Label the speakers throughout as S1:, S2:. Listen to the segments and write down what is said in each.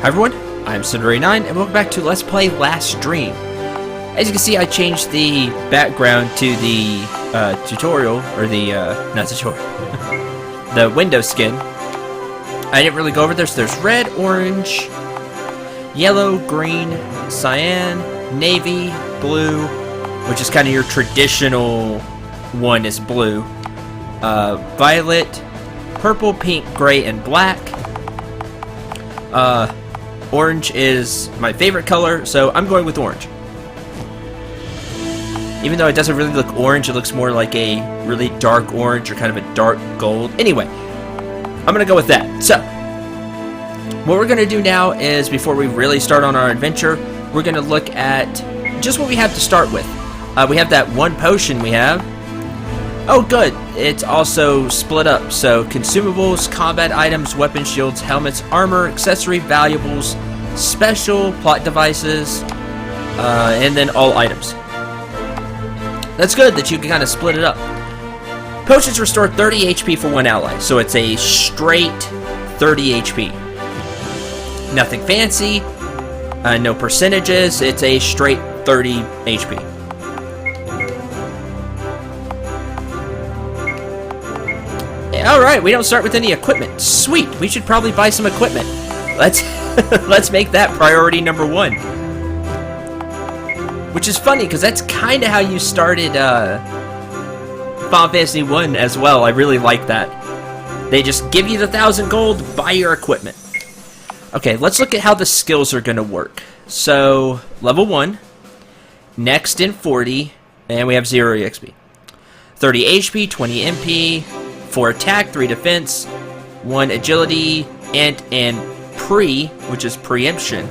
S1: Hi everyone, I'm Cendril and welcome back to Let's Play Last Dream. As you can see, I changed the background to the tutorial, or the, not tutorial, the window skin. I didn't really go over this. There's red, orange, yellow, green, cyan, navy, blue, which is kind of your traditional one is blue, violet, purple, pink, gray, and black. Orange is my favorite color, so I'm going with orange. Even though it doesn't really look orange, it looks more like a really dark orange or kind of a dark gold. Anyway, I'm going to go with that. So, what we're going to do now is, before we really start on our adventure, we're going to look at just what we have to start with. We have that one potion we have. Oh, good. It's also split up. So, consumables, combat items, weapon shields, helmets, armor, accessory, valuables, special, plot devices, and then all items. That's good that you can kind of split it up. Potions restore 30 HP for one ally, so it's a straight 30 HP. Nothing fancy, no percentages, it's a straight 30 HP. Alright, we don't start with any equipment. Sweet, we should probably buy some equipment. Let's make that priority number one. Which is funny, because that's kind of how you started Final Fantasy 1 as well. I really like that. They just give you the 1,000 gold, buy your equipment. Okay, let's look at how the skills are going to work. So, level 1, next in 40, and we have 0 EXP. 30 HP, 20 MP, 4 attack, 3 defense, 1 agility, and pre, which is preemption.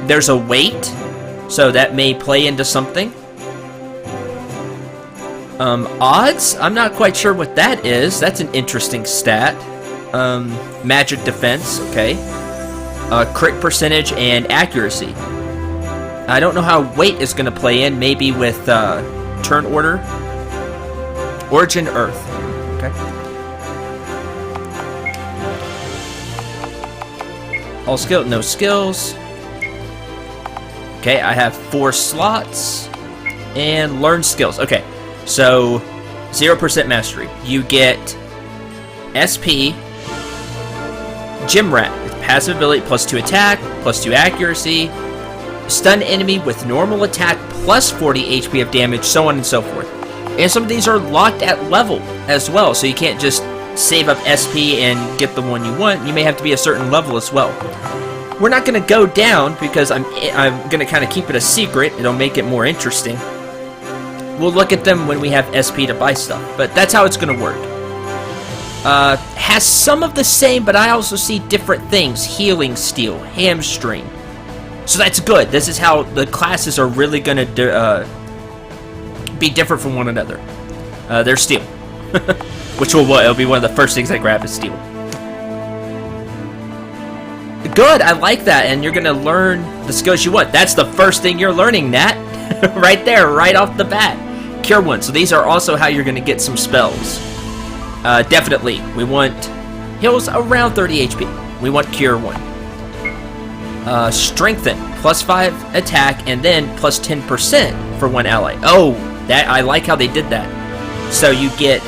S1: There's a weight, so that may play into something. Odds, I'm not quite sure what that is. That's an interesting stat. Magic defense, okay. Crit percentage and accuracy. I don't know how weight is going to play in. Maybe with turn order. Origin Earth. Okay. All skill, no skills. Okay, I have 4 slots. And learn skills. Okay, so 0% mastery. You get SP, Gym Rat, passive ability, +2 attack, +2 accuracy, stun enemy with normal attack, plus 40 HP of damage, so on and so forth. And some of these are locked at level as well, so you can't just save up SP and get the one you want. You may have to be a certain level as well. We're not going to go down because I'm going to kind of keep it a secret. It'll make it more interesting. We'll look at them when we have SP to buy stuff, but that's how it's going to work. Has some of the same, but I also see different things. Healing steel, hamstring. So that's good. This is how the classes are really going to be different from one another. They're steel. Which it'll be one of the first things I grab is steel. Good, I like that, and you're going to learn the skills you want. That's the first thing you're learning, Nat. Right there, right off the bat. Cure 1, so these are also how you're going to get some spells. Definitely, we want heals around 30 HP. We want Cure 1. Strengthen, +5 attack, and then +10% for one ally. Oh, that I like how they did that. So you get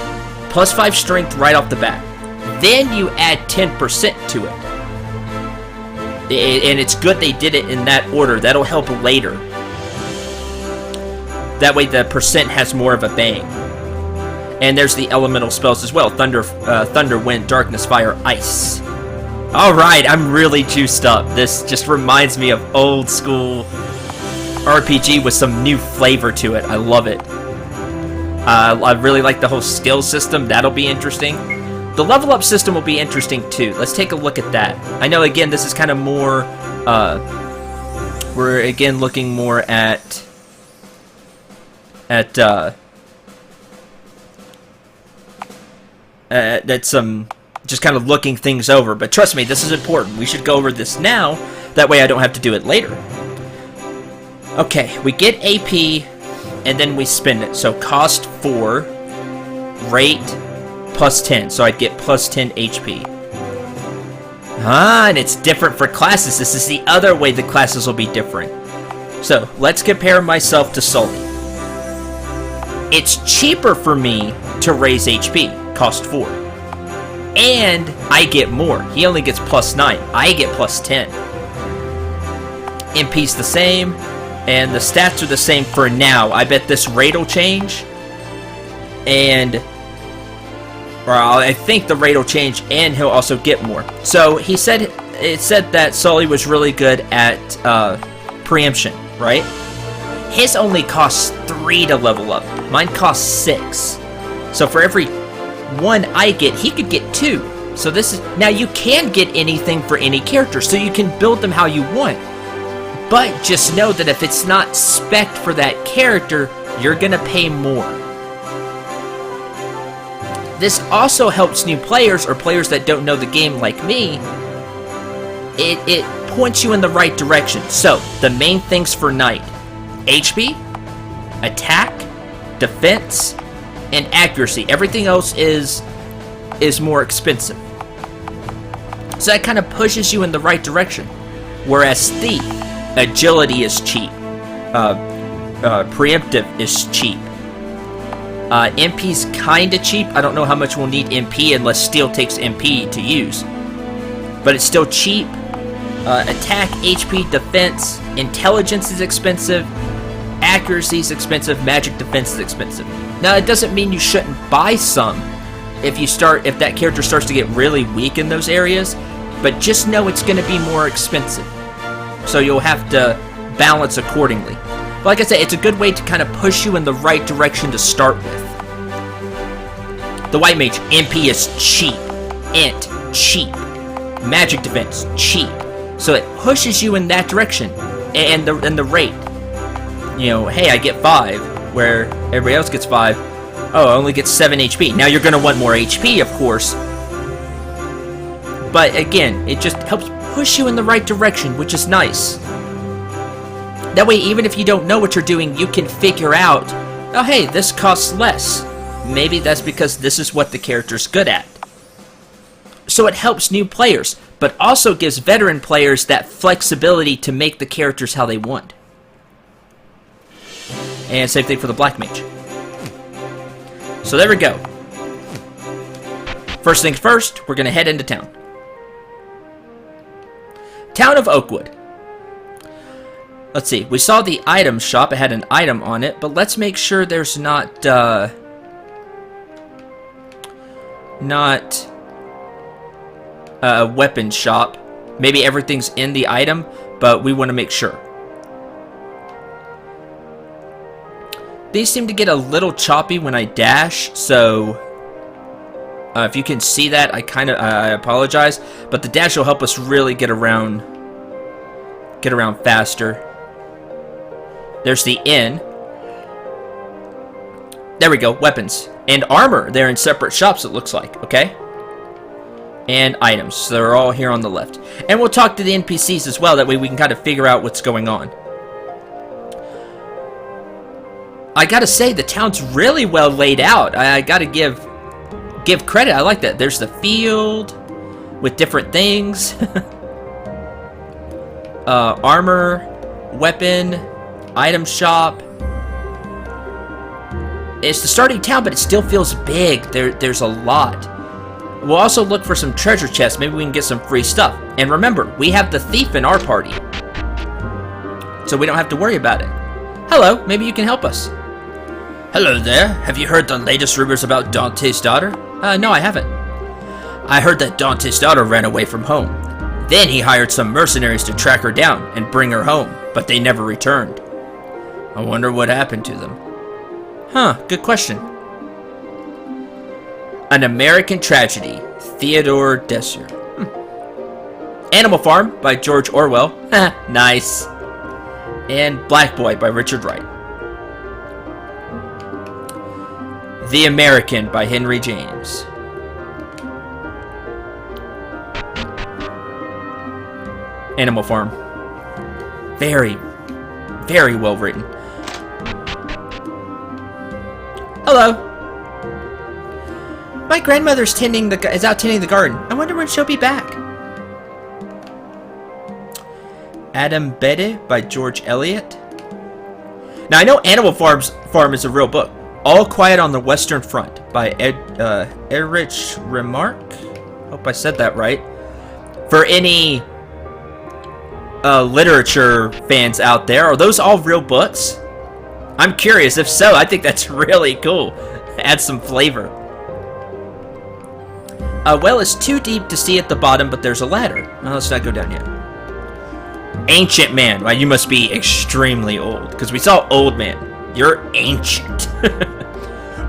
S1: +5 strength right off the bat. Then you add 10% to it. And it's good they did it in that order. That'll help later. That way the percent has more of a bang. And there's the elemental spells as well. Thunder, wind, darkness, fire, ice. Alright, I'm really juiced up. This just reminds me of old school RPG with some new flavor to it. I love it. I really like the whole skill system. That'll be interesting. The level up system will be interesting too. Let's take a look at that. I know, again, this is kind of more, we're again looking more at some, just kind of looking things over. But trust me, this is important. We should go over this now. That way I don't have to do it later. Okay, we get AP, and then we spend it. So cost 4, rate, +10, so I'd get +10 HP. Ah, and it's different for classes. This is the other way the classes will be different. So, let's compare myself to Sully. It's cheaper for me to raise HP, cost 4. And I get more. He only gets plus 9. I get plus 10. MP's the same, and the stats are the same for now. I bet this rate will change, I think the rate will change, and he'll also get more. So it said that Sully was really good at preemption, right? His only costs 3 to level up. Mine costs 6. So for every 1 I get, he could get 2. So this is, now you can get anything for any character, so you can build them how you want. But just know that if it's not spec'd for that character, you're gonna pay more. This also helps new players, or players that don't know the game like me. It points you in the right direction. So, the main things for Knight: HP, attack, defense, and accuracy. Everything else is more expensive. So that kind of pushes you in the right direction. Whereas Thief, agility is cheap. Preemptive is cheap. MP's kinda cheap. I don't know how much we'll need MP unless Steel takes MP to use. But it's still cheap. Attack, HP, defense, intelligence is expensive. Accuracy is expensive. Magic defense is expensive. Now, it doesn't mean you shouldn't buy some if that character starts to get really weak in those areas. But just know it's going to be more expensive. So you'll have to balance accordingly. But like I said, it's a good way to kind of push you in the right direction to start with. The White Mage, MP is cheap. Int, cheap. Magic defense, cheap. So it pushes you in that direction. And the rate. You know, hey, I get 5, where everybody else gets 5. Oh, I only get 7 HP. Now you're going to want more HP, of course. But again, it just helps push you in the right direction, which is nice. That way, even if you don't know what you're doing, you can figure out, oh hey, this costs less. Maybe that's because this is what the character's good at. So it helps new players, but also gives veteran players that flexibility to make the characters how they want. And same thing for the Black Mage. So there we go. First things first, we're going to head into town. Town of Oakwood. Let's see, we saw the item shop, it had an item on it, but let's make sure there's not a weapon shop. Maybe everything's in the item, but we want to make sure. These seem to get a little choppy when I dash, so if you can see that, I apologize, but the dash will help us really get around faster. There's the inn. There we go, weapons. And armor, they're in separate shops, it looks like, okay? And items, so they're all here on the left. And we'll talk to the NPCs as well, that way we can kind of figure out what's going on. I gotta say, the town's really well laid out. I gotta give credit, I like that. There's the field with different things. Armor, weapon, item shop. It's the starting town, but it still feels big. There's a lot. We'll also look for some treasure chests. Maybe we can get some free stuff. And remember, we have the thief in our party, so we don't have to worry about it. Hello, maybe you can help us. Hello there. Have you heard the latest rumors about Dante's daughter? No, I haven't. I heard that Dante's daughter ran away from home. Then he hired some mercenaries to track her down and bring her home, but they never returned. I wonder what happened to them. Huh, good question. An American Tragedy, Theodore Dreiser. Animal Farm by George Orwell. Nice. And Black Boy by Richard Wright. The American by Henry James. Animal Farm. Very, very well written. Hello. My grandmother's is out tending the garden. I wonder when she'll be back. Annnnndddd by George Eliot. Now, I know Animal Farm is a real book. All Quiet on the Western Front by Erich Remarque. Hope I said that right. For any literature fans out there, are those all real books? I'm curious. If so, I think that's really cool. Add some flavor. A well is too deep to see at the bottom, but there's a ladder. Well, let's not go down yet. Ancient man. Well, you must be extremely old, because we saw old man. You're ancient.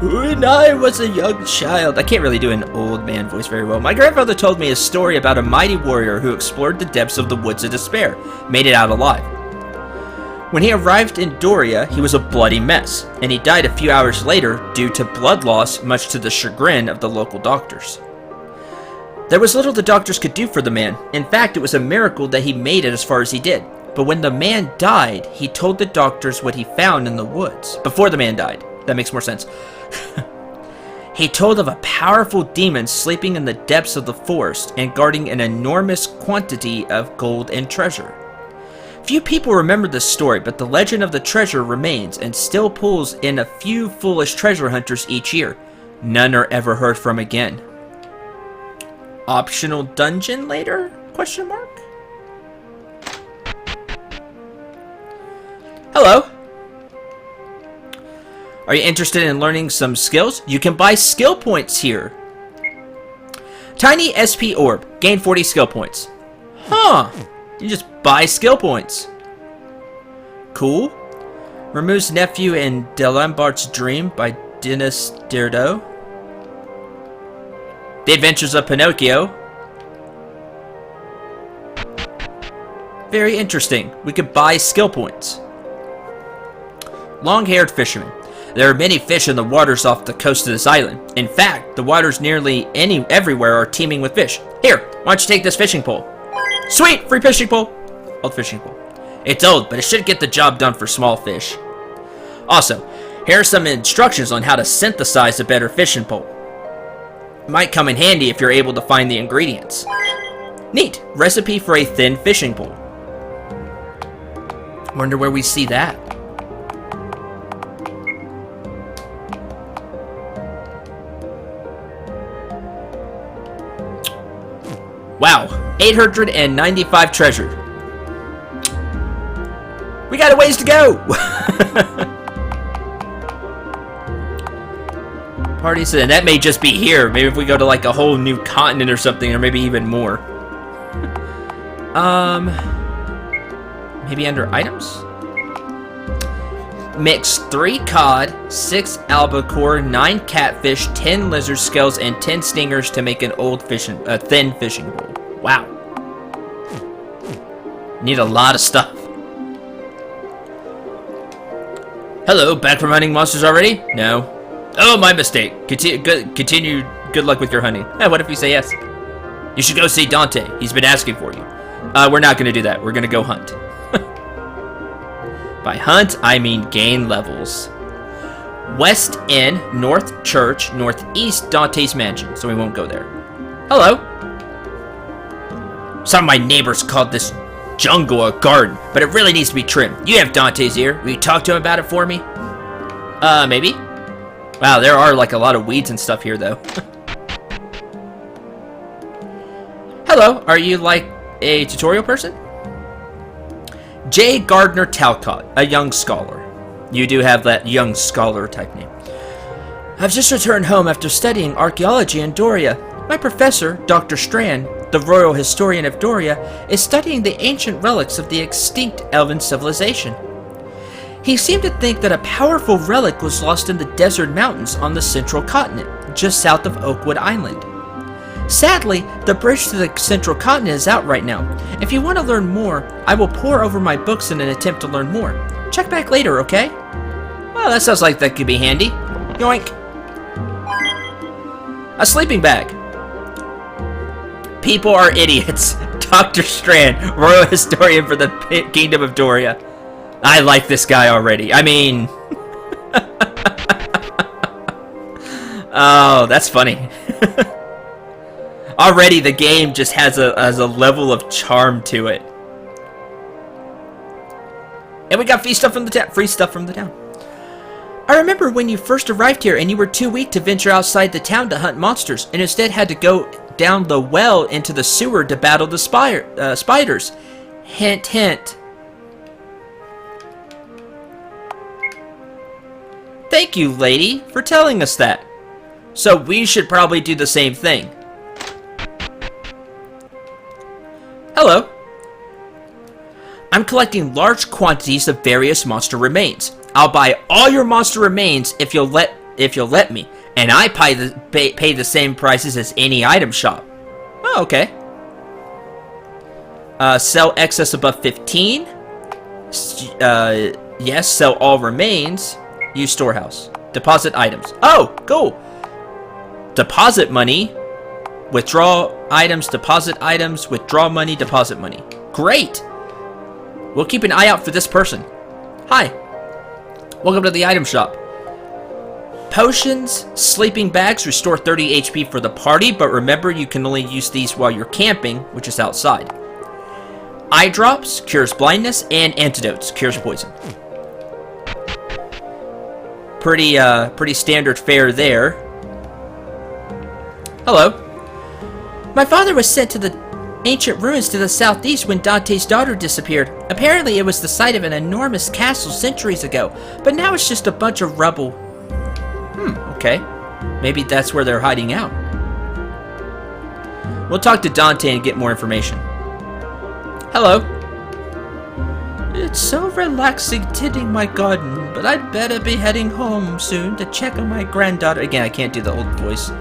S1: When I was a young child. I can't really do an old man voice very well. My grandfather told me a story about a mighty warrior who explored the depths of the woods of despair, made it out alive. When he arrived in Doria, he was a bloody mess, and he died a few hours later due to blood loss, much to the chagrin of the local doctors. There was little the doctors could do for the man. In fact, it was a miracle that he made it as far as he did. But when the man died, he told the doctors what he found in the woods. Before the man died. That makes more sense. He told of a powerful demon sleeping in the depths of the forest and guarding an enormous quantity of gold and treasure. Few people remember this story, but the legend of the treasure remains and still pulls in a few foolish treasure hunters each year. None are ever heard from again. Optional dungeon later? Question mark? Hello. Are you interested in learning some skills? You can buy skill points here. Tiny SP Orb. Gain 40 skill points. Huh. You just buy skill points. Cool. Removes Nephew in D'Alembert's Dream by Denis Diderot. The Adventures of Pinocchio. Very interesting. We could buy skill points. Long-haired fisherman. There are many fish in the waters off the coast of this island. In fact, the waters nearly everywhere are teeming with fish. Here, why don't you take this fishing pole? Sweet! Free fishing pole! Old fishing pole. It's old, but it should get the job done for small fish. Also, here are some instructions on how to synthesize a better fishing pole. Might come in handy if you're able to find the ingredients. Neat! Recipe for a thin fishing pole. Wonder where we see that. Wow, 895 treasure. We got a ways to go! Parties, and that may just be here. Maybe if we go to like a whole new continent or something, or maybe even more. Maybe under items? Mix 3 cod, 6 albacore, 9 catfish, 10 lizard scales, and 10 stingers to make an thin fishing pole. Wow. Need a lot of stuff. Hello, back from hunting monsters already? No. Oh, my mistake. Continue. Good luck with your hunting. What if you say yes? You should go see Dante. He's been asking for you. We're not going to do that. We're going to go hunt. By hunt, I mean gain levels. West Inn, North Church, Northeast Dante's Mansion. So we won't go there. Hello. Some of my neighbors called this jungle a garden, but it really needs to be trimmed. You have Dante's ear. Will you talk to him about it for me? Maybe. Wow, there are like a lot of weeds and stuff here, though. Hello, are you like a tutorial person? J. Gardner Talcott, a young scholar. You do have that young scholar type name. I've just returned home after studying archaeology in Doria. My professor, Dr. Strand, the royal historian of Doria, is studying the ancient relics of the extinct elven civilization. He seemed to think that a powerful relic was lost in the desert mountains on the central continent, just south of Oakwood Island. Sadly, the bridge to the central continent is out right now. If you want to learn more, I will pore over my books in an attempt to learn more. Check back later, okay? Well, that sounds like that could be handy. Yoink. A sleeping bag. People are idiots. Dr. Strand, royal historian for the Kingdom of Doria. I like this guy already. I mean... Oh, that's funny. Already the game just has a level of charm to it. And we got free stuff from the town. I remember when you first arrived here and you were too weak to venture outside the town to hunt monsters, and instead had to go down the well into the sewer to battle the spiders. Hint, hint. Thank you, lady, for telling us that. So we should probably do the same thing. Hello. I'm collecting large quantities of various monster remains. I'll buy all your monster remains if you'll let me, and I pay the same prices as any item shop. Oh, okay. Sell excess above 15. Yes, sell all remains. Use storehouse. Deposit items. Oh, cool. Deposit money. Withdraw items, deposit items, withdraw money, deposit money. Great. We'll keep an eye out for this person. Hi. Welcome to the item shop. Potions, sleeping bags restore 30 HP for the party, but remember you can only use these while you're camping, which is outside. Eye drops cures blindness, and antidotes cures poison. Pretty standard fare there. Hello. My father was sent to the ancient ruins to the southeast when Dante's daughter disappeared. Apparently it was the site of an enormous castle centuries ago, but now it's just a bunch of rubble. Okay. Maybe that's where they're hiding out. We'll talk to Dante and get more information. Hello. It's so relaxing tending my garden, but I'd better be heading home soon to check on my granddaughter. Again, I can't do the old voice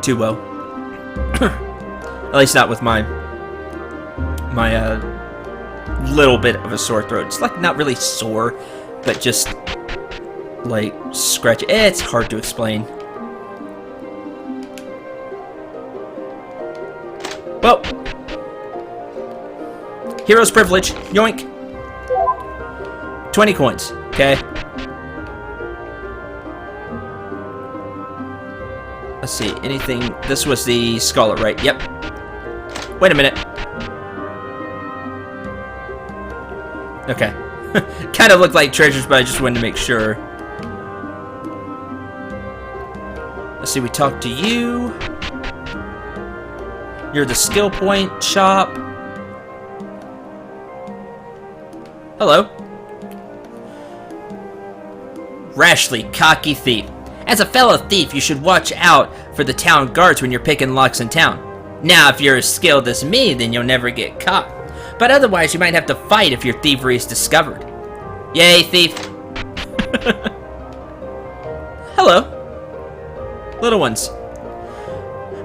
S1: too well. At least not with my little bit of a sore throat. It's like not really sore, but just like scratchy. It's hard to explain. Well, hero's privilege. Yoink. 20 coins. Okay. Let's see. Anything? This was the Scarlet, right? Yep. Wait a minute. Okay. Kind of looked like treasures, but I just wanted to make sure. Let's see. We talked to you. You're the skill point shop. Hello. Rashly, cocky thief. As a fellow thief, you should watch out for the town guards when you're picking locks in town. Now, if you're as skilled as me, then you'll never get caught. But otherwise, you might have to fight if your thievery is discovered. Yay, thief. Hello. Little ones.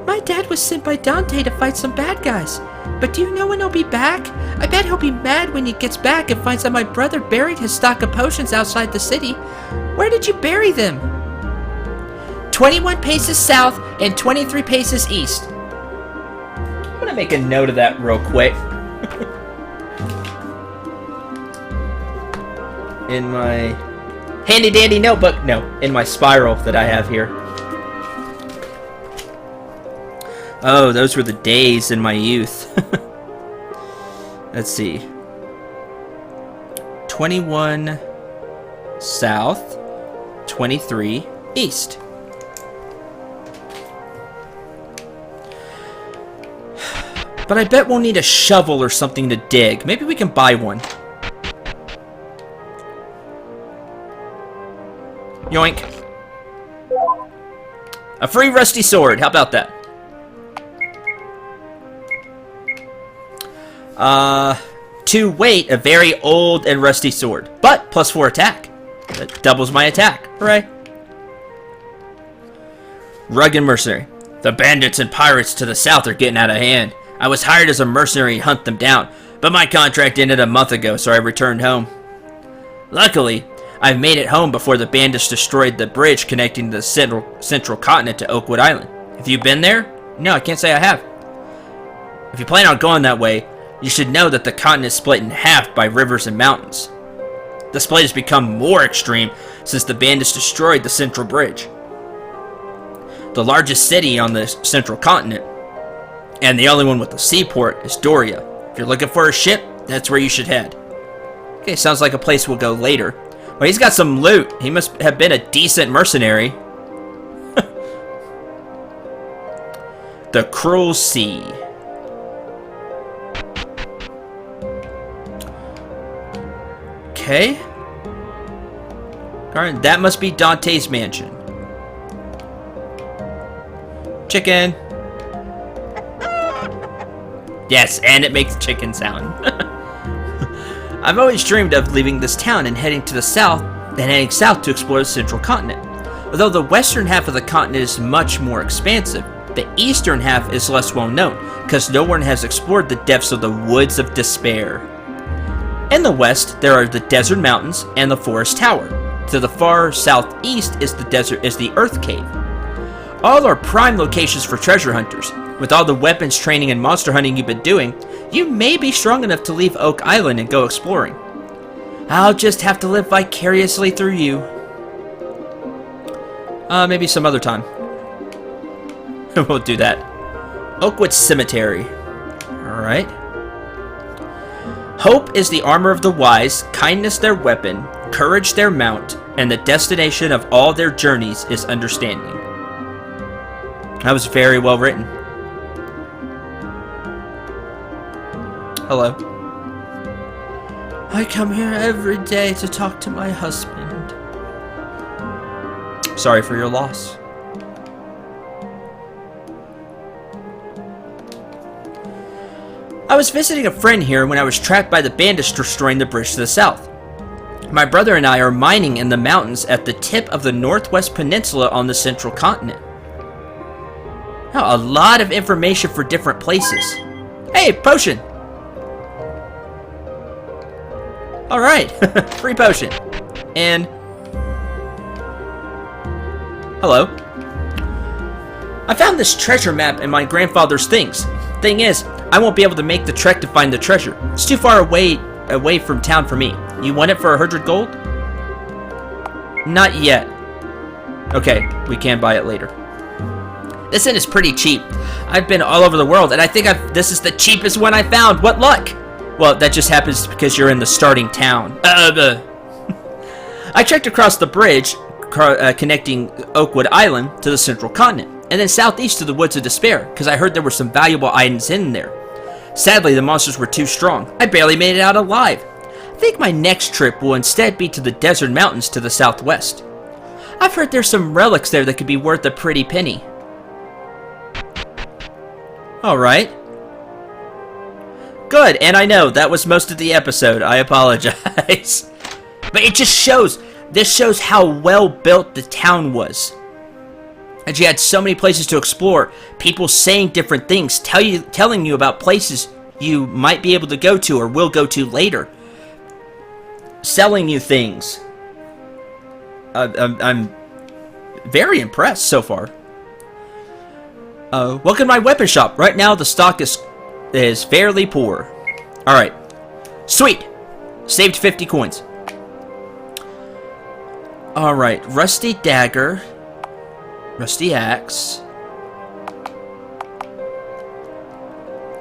S1: My dad was sent by Dante to fight some bad guys. But do you know when he'll be back? I bet he'll be mad when he gets back and finds out my brother buried his stock of potions outside the city. Where did you bury them? 21 paces south and 23 paces east. I'm gonna make a note of that real quick. In my handy dandy notebook. No, in my spiral that I have here. Oh, those were the days in my youth. Let's see. 21 south, 23 east. But I bet we'll need a shovel or something to dig. Maybe we can buy one. Yoink. A free rusty sword. How about that? To weight, a very old and rusty sword. But plus 4 attack. That doubles my attack. Hooray. Rugged mercenary. The bandits and pirates to the south are getting out of hand. I was hired as a mercenary to hunt them down, but my contract ended a month ago, so I returned home. Luckily, I've made it home before the bandits destroyed the bridge connecting the central continent to Oakwood Island. Have you been there? No, I can't say I have. If you plan on going that way, you should know that the continent is split in half by rivers and mountains. The split has become more extreme since the bandits destroyed the central bridge. The largest city on the central continent, and the only one with a seaport, is Doria. If you're looking for a ship, that's where you should head. Okay, sounds like a place we'll go later. Well, he's got some loot. He must have been a decent mercenary. The Cruel Sea. Okay. Alright, that must be Dante's mansion. Chicken. Yes, and it makes chicken sound. I've always dreamed of leaving this town and heading to the south, then heading south to explore the central continent. Although the western half of the continent is much more expansive, the eastern half is less well known, because no one has explored the depths of the Woods of Despair. In the west, there are the desert mountains and the forest tower. To the far southeast is the Earth Cave. All are prime locations for treasure hunters. With all the weapons training and monster hunting you've been doing, you may be strong enough to leave Oak Island and go exploring. I'll just have to live vicariously through you. Maybe some other time. We'll do that. Oakwood Cemetery. Alright. Hope is the armor of the wise, kindness their weapon, courage their mount, and the destination of all their journeys is understanding. That was very well written. Hello. I come here every day to talk to my husband. Sorry for your loss. I was visiting a friend here when I was trapped by the bandits destroying the bridge to the south. My brother and I are mining in the mountains at the tip of the northwest peninsula on the central continent. Now, a lot of information for different places. Hey, potion! Alright, free potion. And... hello. I found this treasure map in my grandfather's things. Thing is, I won't be able to make the trek to find the treasure. It's too far away from town for me. You want it for 100 gold? Not yet. Okay, we can buy it later. This inn is pretty cheap. I've been all over the world, and I think this is the cheapest one I found. What luck! Well, that just happens because you're in the starting town. I trekked across the bridge connecting Oakwood Island to the central continent, and then southeast to the Woods of Despair, because I heard there were some valuable items in there. Sadly, the monsters were too strong. I barely made it out alive. I think my next trip will instead be to the desert mountains to the southwest. I've heard there's some relics there that could be worth a pretty penny. Alright. Good, and I know, that was most of the episode. I apologize. But it just shows, this shows how well built the town was. And you had so many places to explore, people saying different things, telling you about places you might be able to go to or will go to later. Selling you things. I'm very impressed so far. Welcome to my weapon shop. Right now the stock is fairly poor. Alright. Sweet! Saved 50 coins. Alright, rusty dagger. Rusty axe.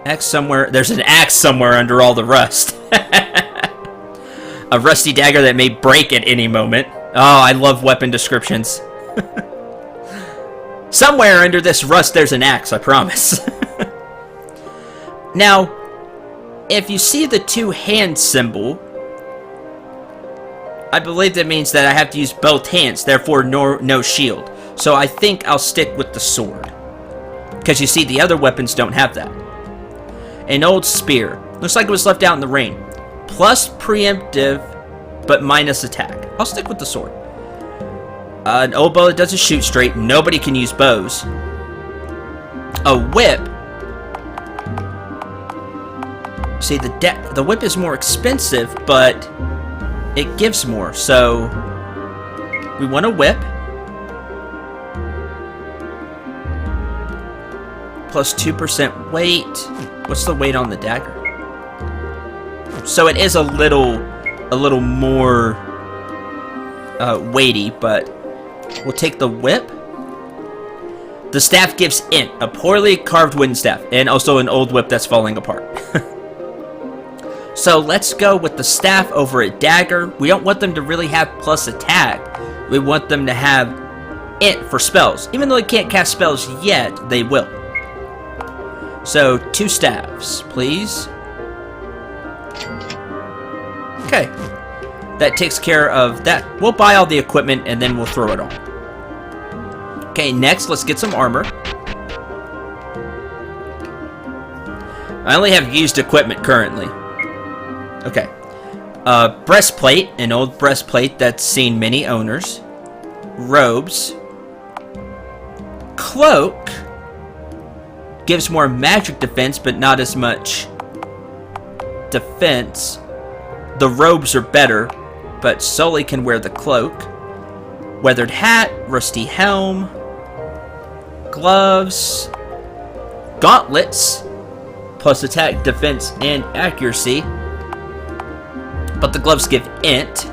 S1: Axe somewhere. There's an axe somewhere under all the rust. A rusty dagger that may break at any moment. Oh, I love weapon descriptions. Somewhere under this rust there's an axe, I promise. Now, if you see the two-hand symbol, I believe that means that I have to use both hands, therefore no shield. So I think I'll stick with the sword. Because you see, the other weapons don't have that. An old spear. Looks like it was left out in the rain. Plus preemptive, but minus attack. I'll stick with the sword. An old bow that doesn't shoot straight. Nobody can use bows. A whip. See, the whip is more expensive, but it gives more. So we want a whip. Plus 2% weight. What's the weight on the dagger? So it is a little more weighty, but we'll take the whip. The staff gives int, a poorly carved wooden staff, and also an old whip that's falling apart. So let's go with the staff over a dagger. We don't want them to really have plus attack. We want them to have int for spells. Even though they can't cast spells yet, they will. So 2 staffs, please. Okay. That takes care of that. We'll buy all the equipment and then we'll throw it on. Okay, next let's get some armor. I only have used equipment currently. Okay. Breastplate, an old breastplate that's seen many owners. Robes. Cloak. Gives more magic defense, but not as much defense. The robes are better, but Sully can wear the cloak. Weathered hat, rusty helm. Gloves. Gauntlets. Plus attack, defense, and accuracy. But the gloves give int.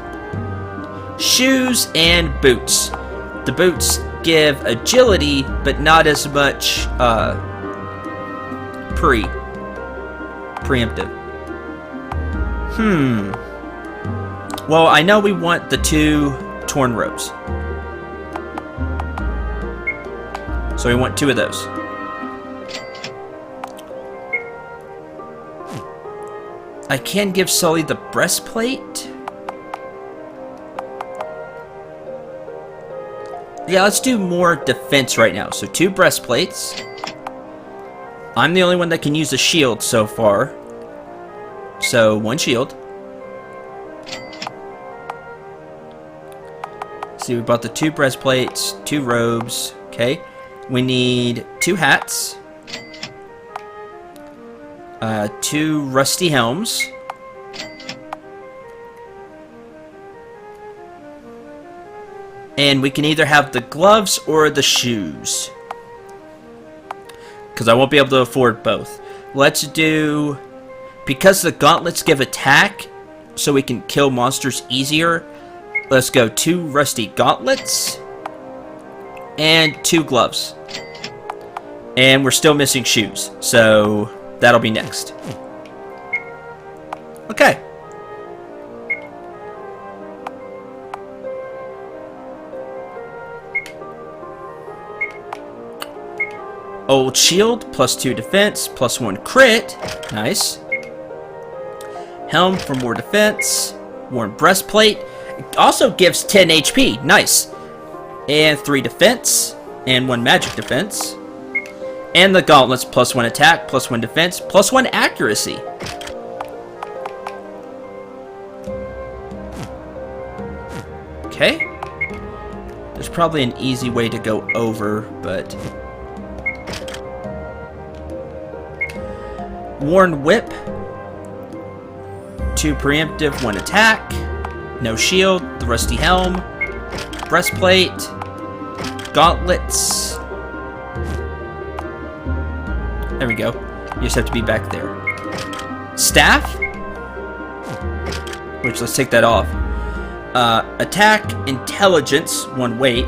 S1: Shoes and boots. The boots give agility, but not as much preemptive. Well, I know we want the 2 torn robes. So we want 2 of those. I can give Sully the breastplate. Yeah, let's do more defense right now. So 2 breastplates. I'm the only one that can use a shield so far. So 1 shield. See, we bought the 2 breastplates, 2 robes. Okay. We need 2 hats. 2 rusty helms. And we can either have the gloves or the shoes. Because I won't be able to afford both. Let's do... Because the gauntlets give attack, so we can kill monsters easier, let's go 2 rusty gauntlets. And 2 gloves. And we're still missing shoes. So... That'll be next. Okay. Old shield, plus 2 defense, plus 1 crit. Nice. Helm for more defense. Worn breastplate. It also gives 10 HP. Nice. And 3 defense. And 1 magic defense. And the gauntlets, plus 1 attack, plus 1 defense, plus 1 accuracy. Okay. There's probably an easy way to go over, but... Worn whip. 2 preemptive, 1 attack. No shield, the rusty helm. Breastplate. Gauntlets. There we go. You just have to be back there. Staff. Which, let's take that off. Attack, intelligence, 1 weight.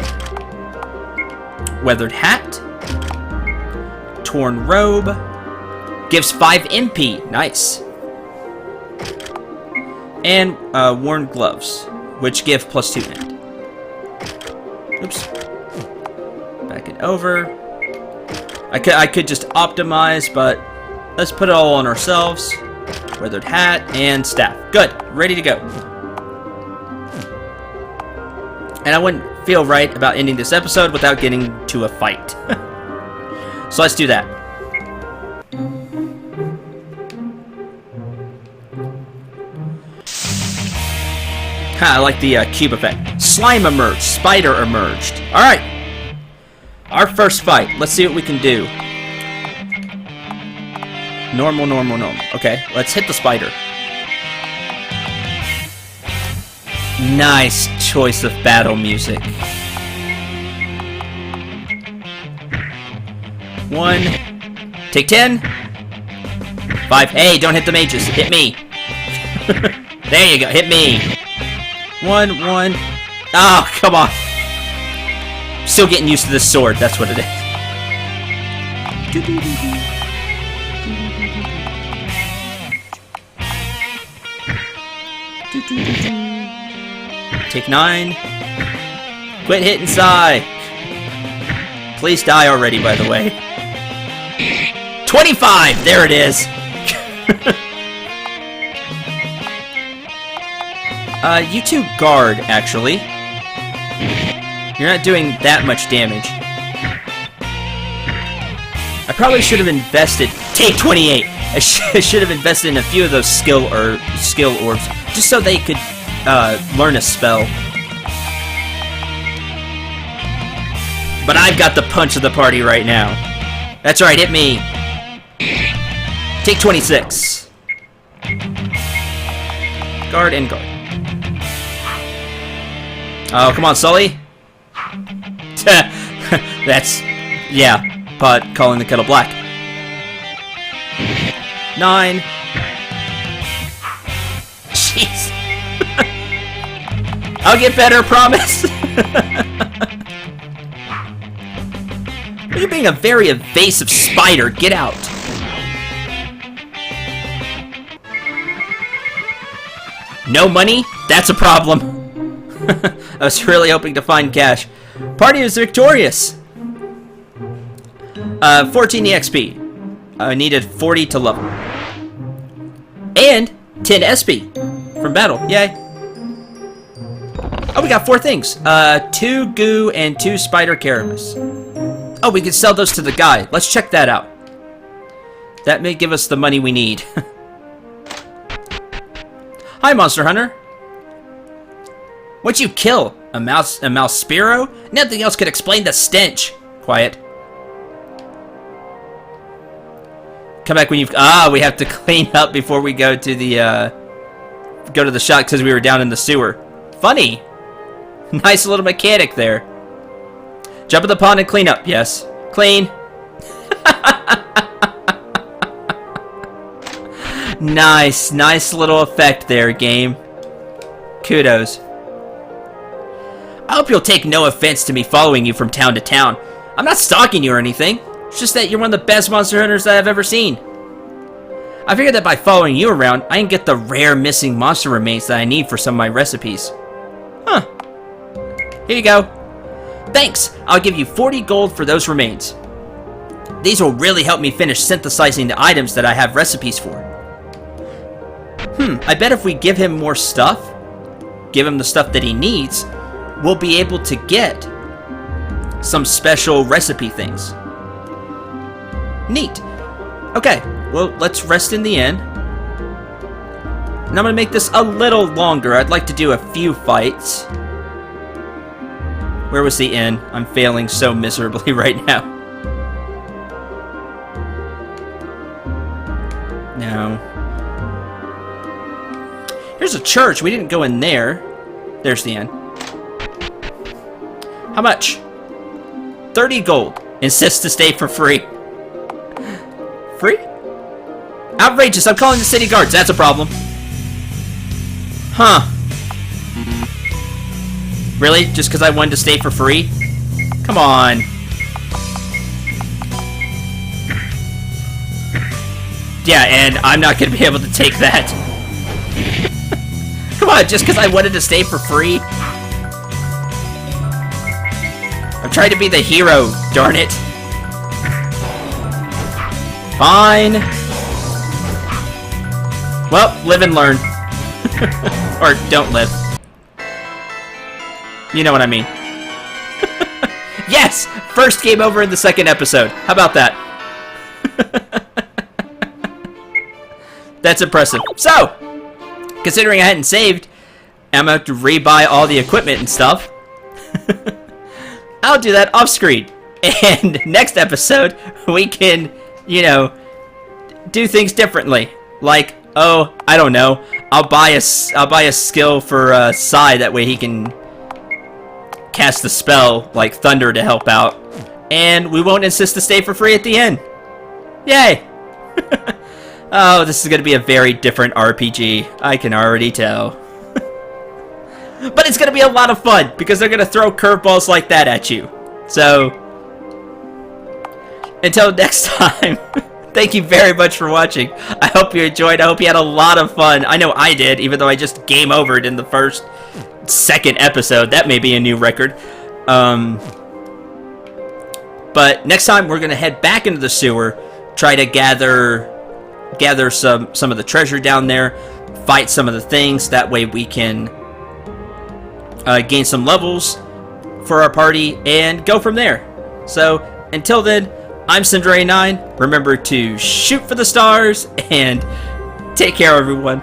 S1: Weathered hat. Torn robe. Gives 5 MP. Nice. And worn gloves, which give plus 2 int. Oops. Back it over. I could just optimize, but let's put it all on ourselves. Weathered hat and staff. Good. Ready to go. And I wouldn't feel right about ending this episode without getting to a fight. So let's do that. I like the cube effect. Slime emerged. Spider emerged. Alright. Our first fight. Let's see what we can do. Normal, normal, normal. Okay, let's hit the spider. Nice choice of battle music. 1. Take 10. 5. Hey, don't hit the mages. Hit me. There you go. Hit me. 1. Oh, come on. Still getting used to this sword. That's what it is. Take 9. Quit hitting Psy. Please die already, by the way. 25! There it is! You two guard, actually. You're not doing that much damage. I probably should have invested... Take 28! I should have invested in a few of those skill orbs, just so they could learn a spell. But I've got the punch of the party right now. That's right, hit me. Take 26. Guard and guard. Oh, come on, Sully. That's... yeah, pot calling the kettle black. 9. Jeez. I'll get better, promise. You're being a very evasive spider. Get out. No money? That's a problem. I was really hoping to find cash. Party is victorious. 14 EXP. I needed 40 to level. And 10 SP from battle. Yay. Oh, we got 4 things. 2 goo and 2 spider caramus. Oh, we can sell those to the guy. Let's check that out. That may give us the money we need. Hi, Monster Hunter. What'd you kill? A mouse Spiro? Nothing else could explain the stench. Quiet. Come back when you've... Ah, we have to clean up before we go to the shop because we were down in the sewer. Funny. Nice little mechanic there. Jump in the pond and clean up. Yes. Clean. Nice. Nice little effect there, game. Kudos. I hope you'll take no offense to me following you from town to town. I'm not stalking you or anything. It's just that you're one of the best monster hunters that I've ever seen. I figured that by following you around, I can get the rare missing monster remains that I need for some of my recipes. Huh. Here you go. Thanks! I'll give you 40 gold for those remains. These will really help me finish synthesizing the items that I have recipes for. I bet if we give him more stuff, give him the stuff that he needs, we'll be able to get some special recipe things. Neat. Okay, well, let's rest in the inn. And I'm gonna make this a little longer. I'd like to do a few fights. Where was the inn? I'm failing so miserably right now. No. Here's a church. We didn't go in there. There's the inn. How much? 30 gold. Insists to stay for free. Free? Outrageous. I'm calling the city guards. That's a problem. Huh. Really? Just because I wanted to stay for free? Come on. Yeah, and I'm not going to be able to take that. Come on, just because I wanted to stay for free? I'm trying to be the hero, darn it. Fine. Well, live and learn. Or don't live. You know what I mean. Yes! First game over in the second episode. How about that? That's impressive. So, considering I hadn't saved, I'm going to have to rebuy all the equipment and stuff. I'll do that off screen. And next episode, we can, you know, do things differently. Like, oh, I don't know. I'll buy a skill for Psy, that way he can cast the spell like Thunder to help out. And we won't insist to stay for free at the end. Yay! Oh, this is going to be a very different RPG. I can already tell. But it's going to be a lot of fun, because they're going to throw curveballs like that at you. So, until next time, Thank you very much for watching. I hope you enjoyed. I hope you had a lot of fun. I know I did, even though I just game overed in the second episode. That may be a new record. But next time we're gonna head back into the sewer, try to gather some of the treasure down there, fight some of the things. That way we can gain some levels for our party and go from there. So until then, I'm Cendril 9. Remember to shoot for the stars and take care, everyone.